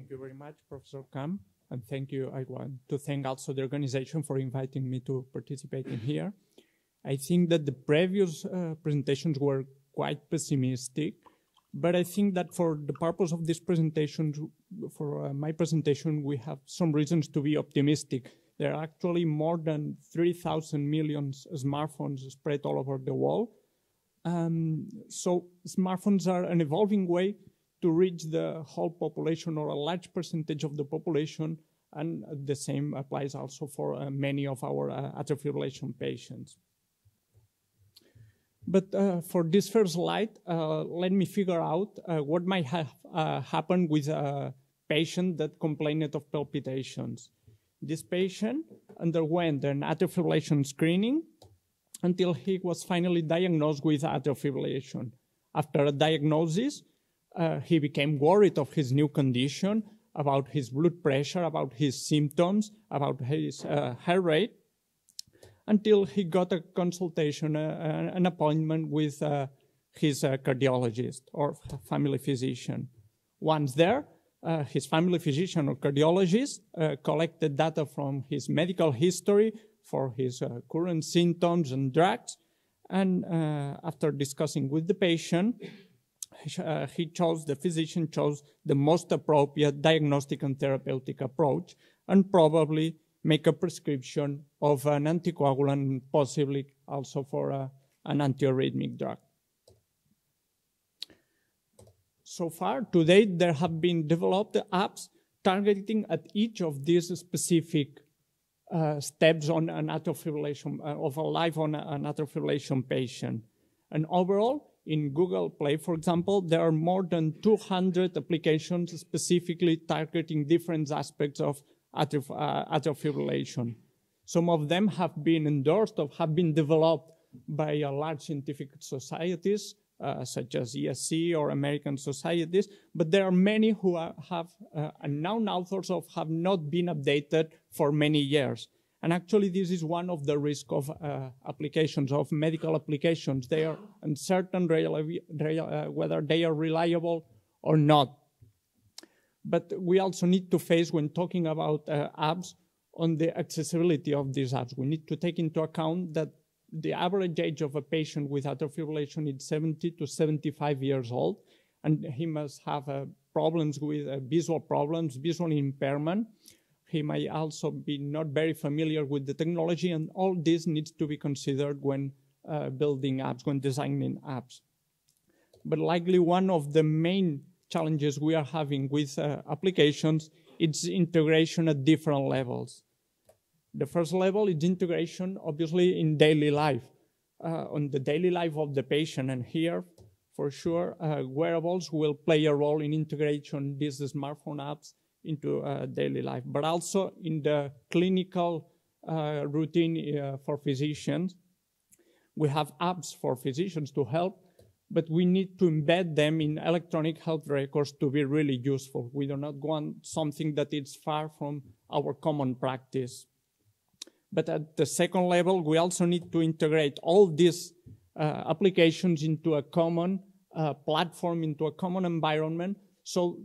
Thank you very much, Professor Kam, and thank you. I want to thank also the organization for inviting me to participate in here. I think that the previous presentations were quite pessimistic, but I think that for the purpose of this presentation, for my presentation, we have some reasons to be optimistic. There are actually more than 3,000 million smartphones spread all over the world. So smartphones are an evolving way to reach the whole population or a large percentage of the population, and the same applies also for many of our atrial fibrillation patients. But for this first slide, let me figure out what might have happened with a patient that complained of palpitations. This patient underwent an atrial fibrillation screening until he was finally diagnosed with atrial fibrillation. After a diagnosis, he became worried of his new condition, about his blood pressure, about his symptoms, about his heart rate, until he got a consultation, an appointment with his cardiologist or family physician. Once there, his family physician or cardiologist collected data from his medical history for his current symptoms and drugs, and after discussing with the patient, the physician chose the most appropriate diagnostic and therapeutic approach, and probably make a prescription of an anticoagulant, possibly also for an antiarrhythmic drug. So far, to date, there have been developed apps targeting at each of these specific steps on an atrial fibrillation, of a life on an atrial fibrillation patient. And overall, in Google Play, for example, there are more than 200 applications specifically targeting different aspects of atrial fibrillation. Some of them have been endorsed or have been developed by large scientific societies, such as ESC or American societies, but there are many who have unknown authors or have not been updated for many years. And actually, this is one of the risks of applications, of medical applications. They are uncertain whether they are reliable or not. But we also need to face, when talking about apps, on the accessibility of these apps. We need to take into account that the average age of a patient with atrial fibrillation is 70 to 75 years old, and he must have problems with visual problems, visual impairment. He may also be not very familiar with the technology, and all this needs to be considered when building apps, when designing apps. But likely one of the main challenges we are having with applications is integration at different levels. The first level is integration, obviously, in daily life, on the daily life of the patient. And here, for sure, wearables will play a role in integration these smartphone apps into daily life, but also in the clinical routine for physicians. We have apps for physicians to help, but we need to embed them in electronic health records to be really useful. We do not want something that is far from our common practice. But at the second level, we also need to integrate all these applications into a common platform, into a common environment, so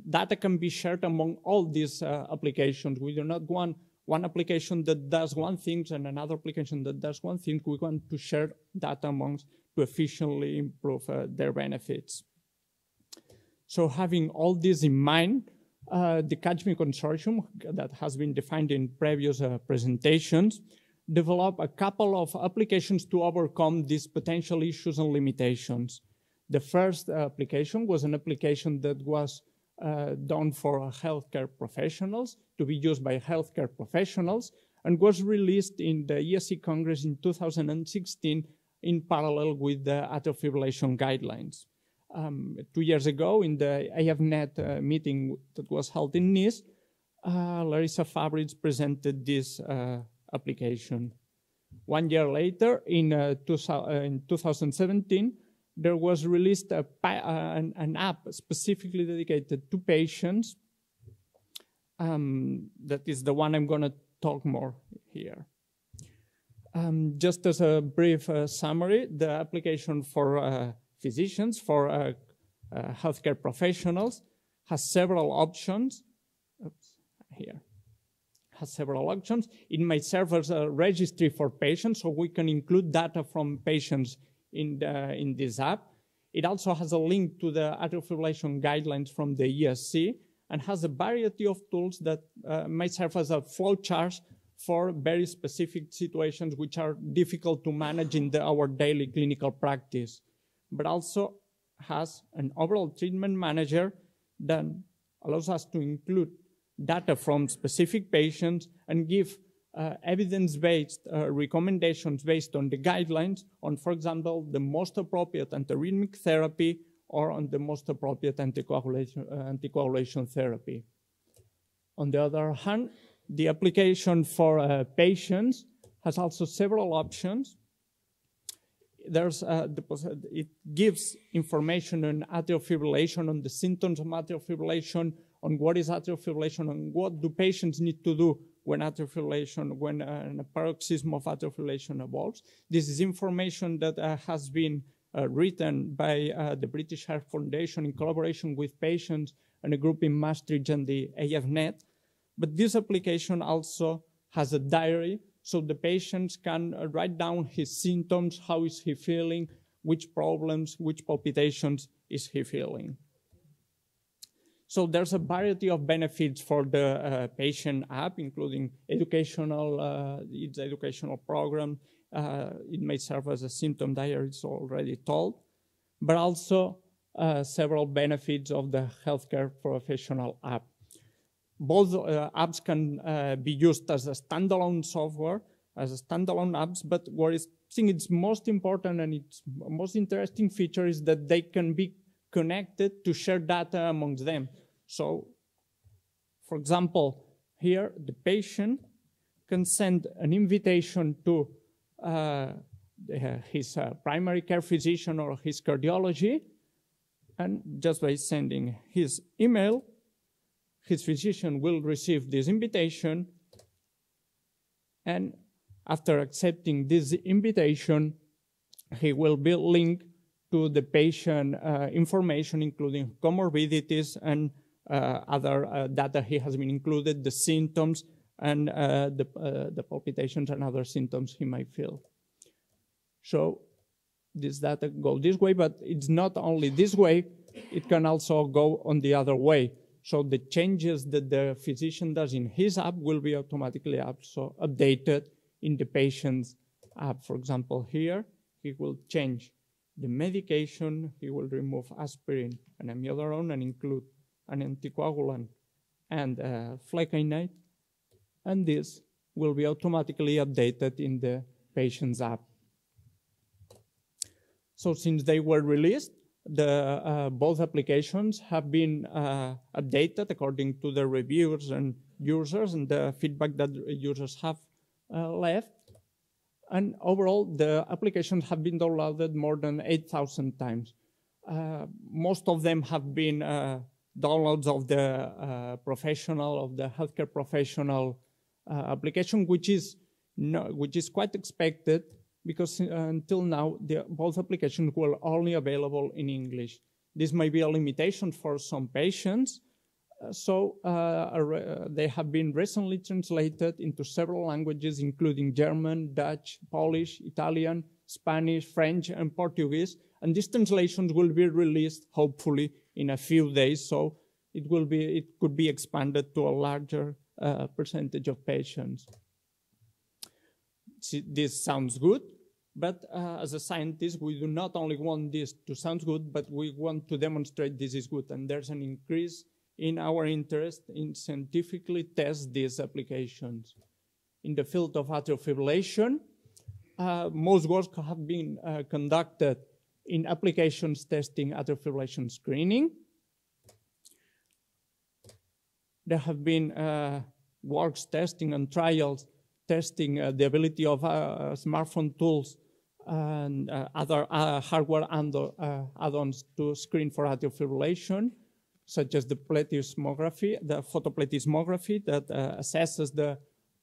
data can be shared among all these applications. We do not want one application that does one thing and another application that does one thing. We want to share data amongst to efficiently improve their benefits. So having all this in mind, the CatchMe Consortium that has been defined in previous presentations developed a couple of applications to overcome these potential issues and limitations. The first application was an application that was done for healthcare professionals, to be used by healthcare professionals, and was released in the ESC Congress in 2016 in parallel with the atrial fibrillation guidelines. 2 years ago, in the AFNET meeting that was held in Nice, Larissa Fabriz presented this application. 1 year later, in 2017, there was released an app specifically dedicated to patients. That is the one I'm going to talk more here. Just as a brief summary, the application for physicians, for healthcare professionals, has several options. Oops, here. Has several options. It may serve as a registry for patients, so we can include data from patients in this app. It also has a link to the atrial fibrillation guidelines from the ESC and has a variety of tools that may serve as a flowchart for very specific situations which are difficult to manage in our daily clinical practice, but also has an overall treatment manager that allows us to include data from specific patients and give evidence-based recommendations based on the guidelines on, for example, the most appropriate antiarrhythmic therapy or on the most appropriate anticoagulation therapy. On the other hand, the application for patients has also several options. It gives information on atrial fibrillation, on the symptoms of atrial fibrillation, on what is atrial fibrillation, and what do patients need to do when atrial fibrillation, when a paroxysm of atrial fibrillation evolves. This is information that has been written by the British Heart Foundation in collaboration with patients and a group in Maastricht and the AFNET. But this application also has a diary, so the patients can write down his symptoms, how is he feeling, which problems, which palpitations is he feeling. So there's a variety of benefits for the patient app, including educational program. It may serve as a symptom diary, it's already told, but also several benefits of the healthcare professional app. Both apps can be used as a standalone software, as a standalone apps, but what I think it's most important and its most interesting feature is that they can be connected to share data amongst them. So, for example, here the patient can send an invitation to his primary care physician or his cardiology, and just by sending his email, his physician will receive this invitation, and after accepting this invitation, he will be linked to the patient information, including comorbidities and other data he has been included, the symptoms and the palpitations and other symptoms he might feel. So this data go this way, but it's not only this way, it can also go on the other way. So the changes that the physician does in his app will be automatically also updated in the patient's app. For example, here, he will change the medication, he will remove aspirin and amiodarone and include an anticoagulant and flecainide, and this will be automatically updated in the patient's app. So since they were released, both applications have been updated according to the reviews and users and the feedback that users have left. And overall, the applications have been downloaded more than 8,000 times. Most of them have been downloads of the healthcare professional application, which is quite expected, because until now, both applications were only available in English. This may be a limitation for some patients, so they have been recently translated into several languages, including German, Dutch, Polish, Italian, Spanish, French, and Portuguese. And these translations will be released, hopefully, in a few days, so it could be expanded to a larger percentage of patients. This sounds good, but as a scientist, we do not only want this to sound good, but we want to demonstrate this is good. And there's an increase in our interest in scientifically test these applications. In the field of atrial fibrillation, most work have been conducted in applications testing atrial fibrillation screening. There have been works testing and trials testing the ability of smartphone tools and other hardware add-ons to screen for atrial fibrillation, such as the plethysmography, the photoplethysmography that assesses the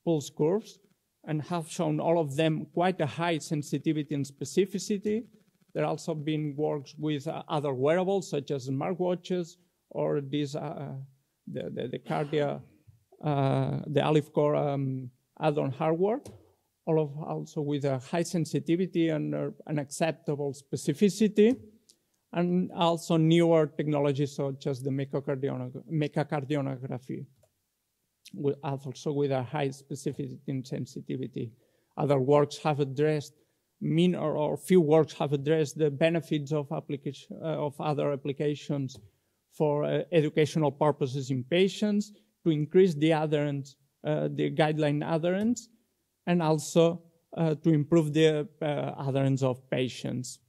pulse curves, and have shown all of them quite a high sensitivity and specificity. There have also been works with other wearables, such as smartwatches or this the Cardia, the Alive Core add-on hardware, also with a high sensitivity and an acceptable specificity, and also newer technologies such as the mechacardionography, also with a high specificity and sensitivity. Other works have addressed, or few works have addressed the benefits of application of other applications for educational purposes in patients, to increase the adherence, the guideline adherence, and also to improve the adherence of patients.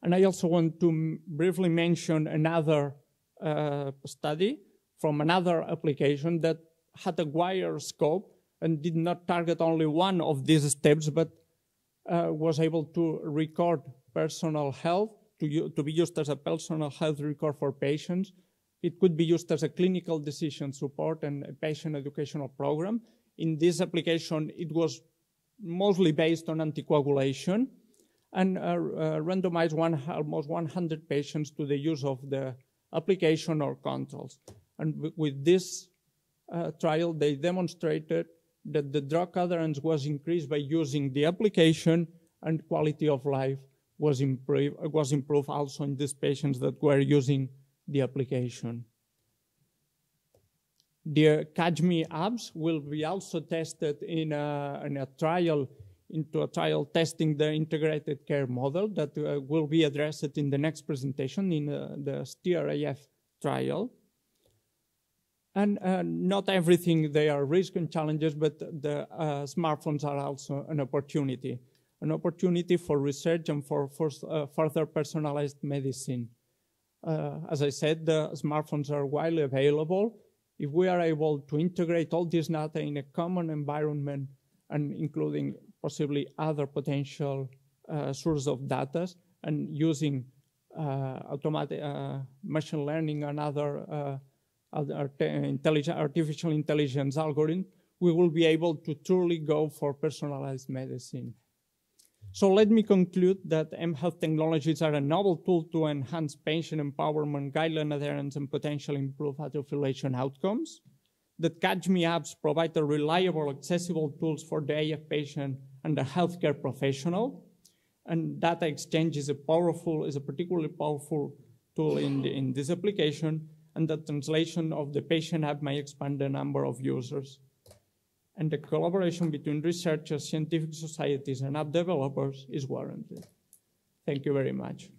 And I also want to briefly mention another study from another application that had a wider scope and did not target only one of these steps, but was able to record personal health, to be used as a personal health record for patients. It could be used as a clinical decision support and a patient educational program. In this application, it was mostly based on anticoagulation, and randomized almost 100 patients to the use of the application or controls. And with this trial, they demonstrated that the drug adherence was increased by using the application, and quality of life was improved also in these patients that were using the application. The CatchMe apps will be also tested in a trial, testing the integrated care model that will be addressed in the next presentation in the STEER-AF trial. And not everything, they are risks and challenges, but the smartphones are also an opportunity for research and for further personalized medicine. As I said, the smartphones are widely available. If we are able to integrate all this data in a common environment, and including possibly other potential sources of data, and using automatic machine learning and other artificial intelligence algorithms, we will be able to truly go for personalized medicine. So let me conclude that mHealth technologies are a novel tool to enhance patient empowerment, guideline adherence, and potentially improve atrial fibrillation outcomes. That CatchMe apps provide a reliable, accessible tools for the AF patient and the healthcare professional. And data exchange is a particularly powerful tool in this application, and the translation of the patient app may expand the number of users. And the collaboration between researchers, scientific societies, and app developers is warranted. Thank you very much.